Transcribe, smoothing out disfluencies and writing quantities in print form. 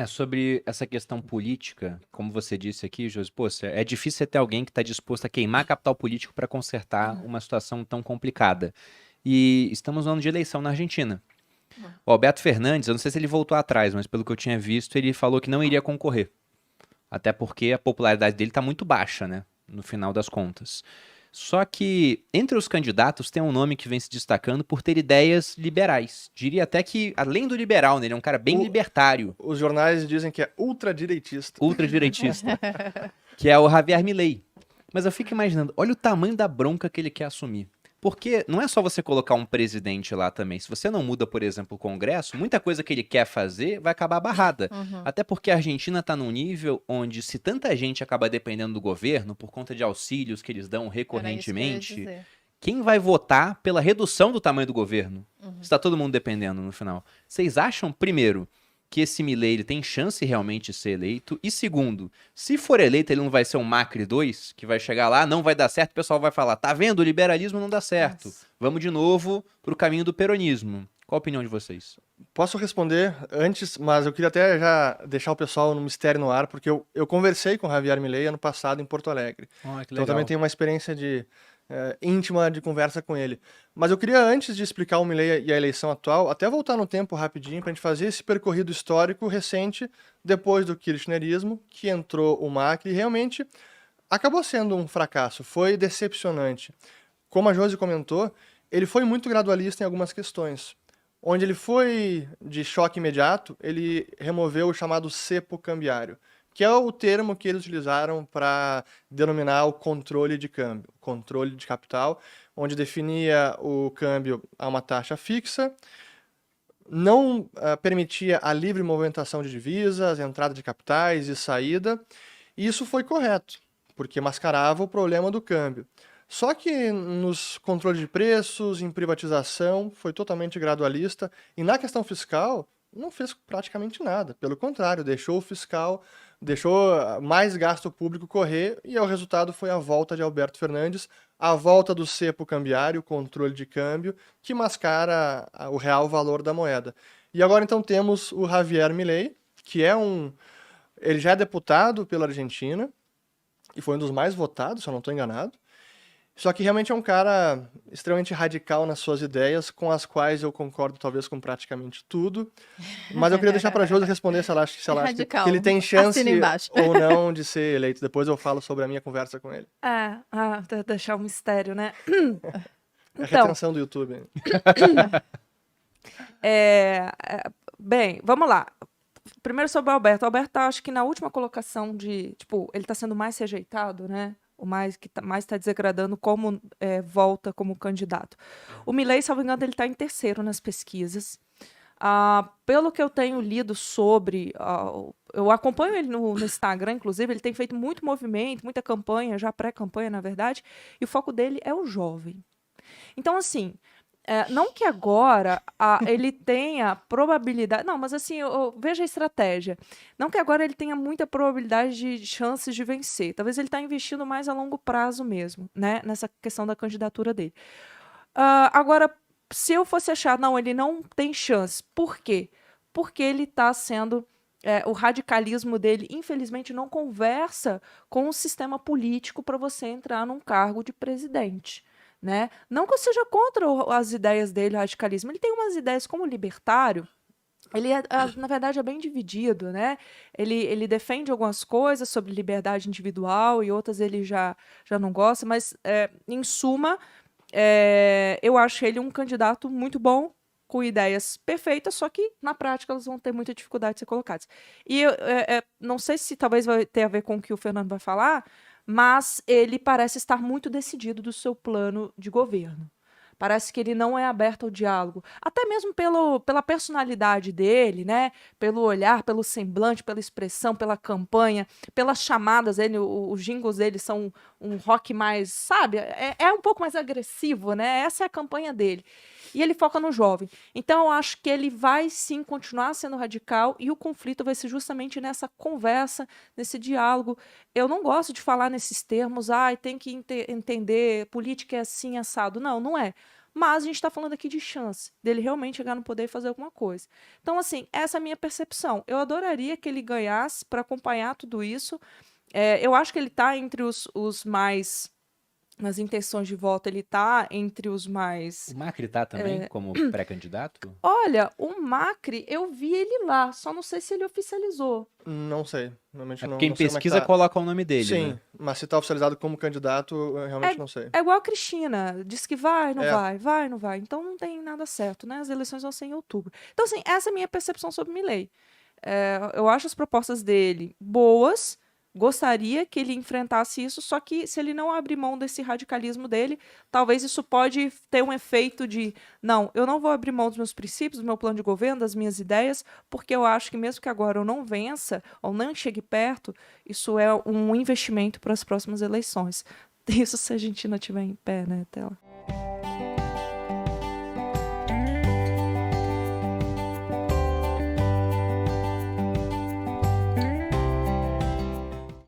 Sobre essa questão política, como você disse aqui, Josi, pô, é difícil você ter alguém que está disposto a queimar capital político para consertar uma situação tão complicada. E estamos no ano de eleição na Argentina. O Alberto Fernandes, eu não sei se ele voltou atrás, mas pelo que eu tinha visto, ele falou que não iria concorrer. Até porque a popularidade dele está muito baixa, né? No final das contas. Só que entre os candidatos tem um nome que vem se destacando por ter ideias liberais. Diria até que, além do liberal, né, ele é um cara bem libertário. Os jornais dizem que é ultradireitista. Ultradireitista. Que é o Javier Milei. Mas eu fico imaginando, olha o tamanho da bronca que ele quer assumir. Porque não é só você colocar um presidente lá também. Se você não muda, por exemplo, o Congresso, muita coisa que ele quer fazer vai acabar barrada. Até porque a Argentina está num nível onde, se tanta gente acaba dependendo do governo, por conta de auxílios que eles dão recorrentemente, quem vai votar pela redução do tamanho do governo? Está todo mundo dependendo no final. Vocês acham, primeiro, que esse Milei ele tem chance realmente de ser eleito? E segundo, se for eleito, ele não vai ser um Macri 2, que vai chegar lá, não vai dar certo, o pessoal vai falar, tá vendo, o liberalismo não dá certo. Vamos de novo pro caminho do peronismo. Qual a opinião de vocês? Posso responder antes, mas eu queria até já deixar o pessoal no mistério no ar, porque eu conversei com o Javier Milei ano passado em Porto Alegre. Então também tenho uma experiência íntima de conversa com ele. Mas eu queria, antes de explicar o Milei e a eleição atual, até voltar no tempo rapidinho para a gente fazer esse percorrido histórico recente, depois do kirchnerismo, que entrou o Macri, e realmente acabou sendo um fracasso, foi decepcionante. Como a Josi comentou, ele foi muito gradualista em algumas questões. Onde ele foi de choque imediato, ele removeu o chamado cepo cambiário, que é o termo que eles utilizaram para denominar o controle de câmbio, controle de capital, onde definia o câmbio a uma taxa fixa, não permitia a livre movimentação de divisas, entrada de capitais e saída, e isso foi correto, porque mascarava o problema do câmbio. Só que nos controles de preços, em privatização, foi totalmente gradualista, e na questão fiscal, não fez praticamente nada. Pelo contrário, deixou o fiscal, deixou mais gasto público correr, e o resultado foi a volta de Alberto Fernandes, a volta do cepo cambiário, o controle de câmbio, que mascara o real valor da moeda. E agora então temos o Javier Milei, que ele já é deputado pela Argentina, e foi um dos mais votados, se eu não estou enganado. Só que realmente é um cara extremamente radical nas suas ideias, com as quais eu concordo talvez com praticamente tudo. Mas eu queria deixar para a Josi responder se ela acha que ele tem chance ou não de ser eleito. Depois eu falo sobre a minha conversa com ele. Deixar um mistério, né? É retenção do YouTube. Bem, vamos lá. Primeiro sobre o Alberto. O Alberto, acho que na última colocação ele está sendo mais rejeitado, né? O mais que mais está desagradando como volta como candidato. O Milei, salvo engano, ele está em terceiro nas pesquisas. Pelo que eu tenho lido sobre... eu acompanho ele no Instagram, inclusive, ele tem feito muito movimento, muita campanha, já pré-campanha, na verdade, e o foco dele é o jovem. Então, assim... não que agora ele tenha probabilidade... Não, mas assim, veja a estratégia. Não que agora ele tenha muita probabilidade de chances de vencer. Talvez ele está investindo mais a longo prazo mesmo, né? Nessa questão da candidatura dele. Agora, se eu fosse achar, não, ele não tem chance. Por quê? Porque ele está sendo... o radicalismo dele, infelizmente, não conversa com o sistema político para você entrar num cargo de presidente. Né? Não que eu seja contra as ideias dele, o radicalismo. Ele tem umas ideias como libertário. Ele, na verdade, é bem dividido. Né? Ele defende algumas coisas sobre liberdade individual e outras ele já não gosta. Mas, em suma, eu acho ele um candidato muito bom, com ideias perfeitas, só que, na prática, elas vão ter muita dificuldade de ser colocadas. E não sei se talvez vai ter a ver com o que o Fernando vai falar, mas ele parece estar muito decidido do seu plano de governo. Parece que ele não é aberto ao diálogo, até mesmo pela personalidade dele, né? Pelo olhar, pelo semblante, pela expressão, pela campanha, pelas chamadas dele, os jingles dele são um rock mais, sabe? É um pouco mais agressivo, né? Essa é a campanha dele. E ele foca no jovem. Então, eu acho que ele vai, sim, continuar sendo radical e o conflito vai ser justamente nessa conversa, nesse diálogo. Eu não gosto de falar nesses termos, tem que entender, política é assim, assado. Não, não é. Mas a gente está falando aqui de chance dele realmente chegar no poder e fazer alguma coisa. Então, assim, essa é a minha percepção. Eu adoraria que ele ganhasse para acompanhar tudo isso. Eu acho que ele está entre os mais... Nas intenções de voto, ele está entre os mais... O Macri tá também como pré-candidato? Olha, o Macri, eu vi ele lá, só não sei se ele oficializou. Não sei. Realmente não, Quem não sei pesquisa como é que tá. coloca o nome dele, Sim, né? mas se tá oficializado como candidato, eu realmente não sei. É igual a Cristina, diz que vai, não É. vai, não vai. Então não tem nada certo, né? As eleições vão ser em outubro. Então, assim, essa é a minha percepção sobre Milei. Eu acho as propostas dele boas, gostaria que ele enfrentasse isso, só que se ele não abrir mão desse radicalismo dele, talvez isso pode ter um efeito de, não, eu não vou abrir mão dos meus princípios, do meu plano de governo, das minhas ideias, porque eu acho que mesmo que agora eu não vença, ou não chegue perto, isso é um investimento para as próximas eleições. Isso se a Argentina estiver em pé, né, Tela?